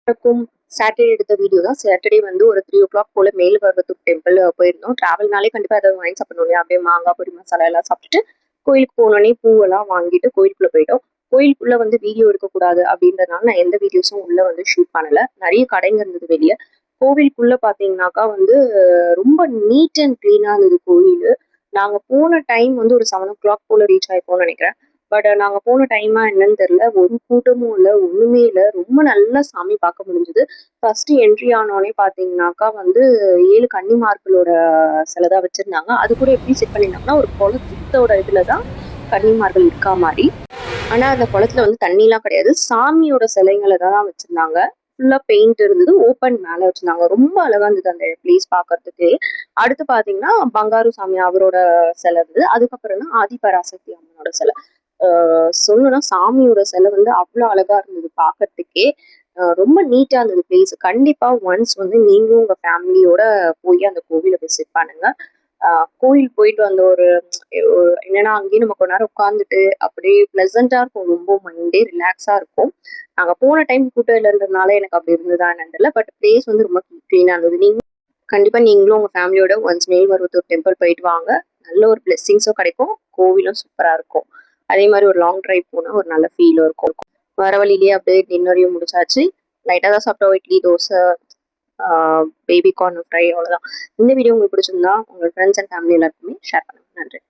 இருக்கும். சாட்டர்டே எடுத்த வீடியோ தான். சாட்டர்டே வந்து ஒரு 3:00 போல மேல்மருவத்தூர் டெம்பிள் போயிருந்தோம். டிராவல்னாலே கண்டிப்பா ஏதாவது வாங்கி சாப்பிடணும் இல்லையா? அப்படியே மாங்காய், பொரி மசாலா எல்லாம் சாப்பிட்டுட்டு கோயிலுக்கு போனோடனே பூவெல்லாம் வாங்கிட்டு கோயிலுக்குள்ள போயிட்டோம். கோயிலுக்குள்ள வந்து வீடியோ எடுக்கக்கூடாது அப்படின்றதுனால நான் எந்த வீடியோஸும் உள்ள வந்து ஷூட் பண்ணல. நிறைய கடைங்க இருந்தது வெளிய. கோவிலுக்குள்ள பாத்தீங்கன்னாக்கா வந்து ரொம்ப நீட் அண்ட் கிளீனா இருந்தது கோயில். நாங்க போன டைம் வந்து ஒரு 7:00 போல ரீச் ஆயிருப்போம்னு நினைக்கிறேன். பட் நாங்க போன டைமா என்னன்னு தெரியல. ஒரு கூட்டமும் இல்ல, ஒண்ணுமே இல்ல. ரொம்ப நல்லா சாமி பார்க்க முடிஞ்சது. ஃபர்ஸ்ட் என்ட்ரி ஆனோனே பாத்தீங்கன்னாக்கா வந்து 7 கன்னிமார்களோட சிலை தான் வச்சிருந்தாங்க. அது கூட எப்படி செட் பண்ணியிருந்தாங்கன்னா, ஒரு குளத்தோட இதுலதான் கன்னிமார்கள் இருக்கா மாதிரி. ஆனா அந்த குளத்துல வந்து தண்ணிலாம் கிடையாது. சாமியோட சிலைங்களை தான் வச்சிருந்தாங்க. ஃபுல்லா பெயிண்ட் இருந்தது. ஓப்பன் மேல வச்சிருந்தாங்க. ரொம்ப அழகா இருந்தது அந்த பிளேஸ் பாக்குறதுக்கு. அடுத்து பாத்தீங்கன்னா பங்காரு சாமி அவரோட சிலை இருந்தது. அதுக்கப்புறம் தான் ஆதிபராசக்தி அம்மனோட சிலை. சொல்லணும்னா சாமியோட சிலை வந்து அவ்வளவு அழகா இருந்தது பாக்குறதுக்கே. ரொம்ப நீட்டா இருந்தது பிளேஸ். கண்டிப்பா ஒன்ஸ் வந்து நீங்களும் உங்க ஃபேமிலியோட போய் அந்த கோவிலை விசிட் பண்ணுங்க. கோயில் போயிட்டு வந்த ஒரு என்னன்னா அங்கேயே நம்ம கொஞ்ச நேரம் உட்காந்துட்டு அப்படியே பிளசண்டா இருக்கும். ரொம்ப மைண்டே ரிலாக்ஸா இருக்கும். நாங்க போன டைம் கூட்டம் இல்லைன்றதுனால எனக்கு அப்படி இருந்ததா என்னன்னு தெரியல. பட் பிளேஸ் வந்து ரொம்ப கிளீனா இருந்தது. கண்டிப்பா நீங்களும் உங்க ஃபேமிலியோட ஒன்ஸ் மேல்மருவத்தூர் டெம்பிள் போயிட்டு வாங்க. நல்ல ஒரு பிளெஸிங்ஸும் கிடைக்கும். கோவிலும் சூப்பரா இருக்கும். அதே மாதிரி ஒரு லாங் டிரைவ் போனா ஒரு நல்ல ஃபீலும் இருக்கும். வர வழியிலேயே அப்படியே டின்னரையும் முடிச்சாச்சு. லைட்டா தான் சாப்பிட்டோம். Idli, dosa, baby corn fry, அவ்வளவுதான். இந்த வீடியோ உங்களுக்கு பிடிச்சிருந்தா உங்க ஃப்ரெண்ட்ஸ் அண்ட் ஃபேமிலி எல்லாருக்குமே ஷேர் பண்ணுங்க. நன்றி.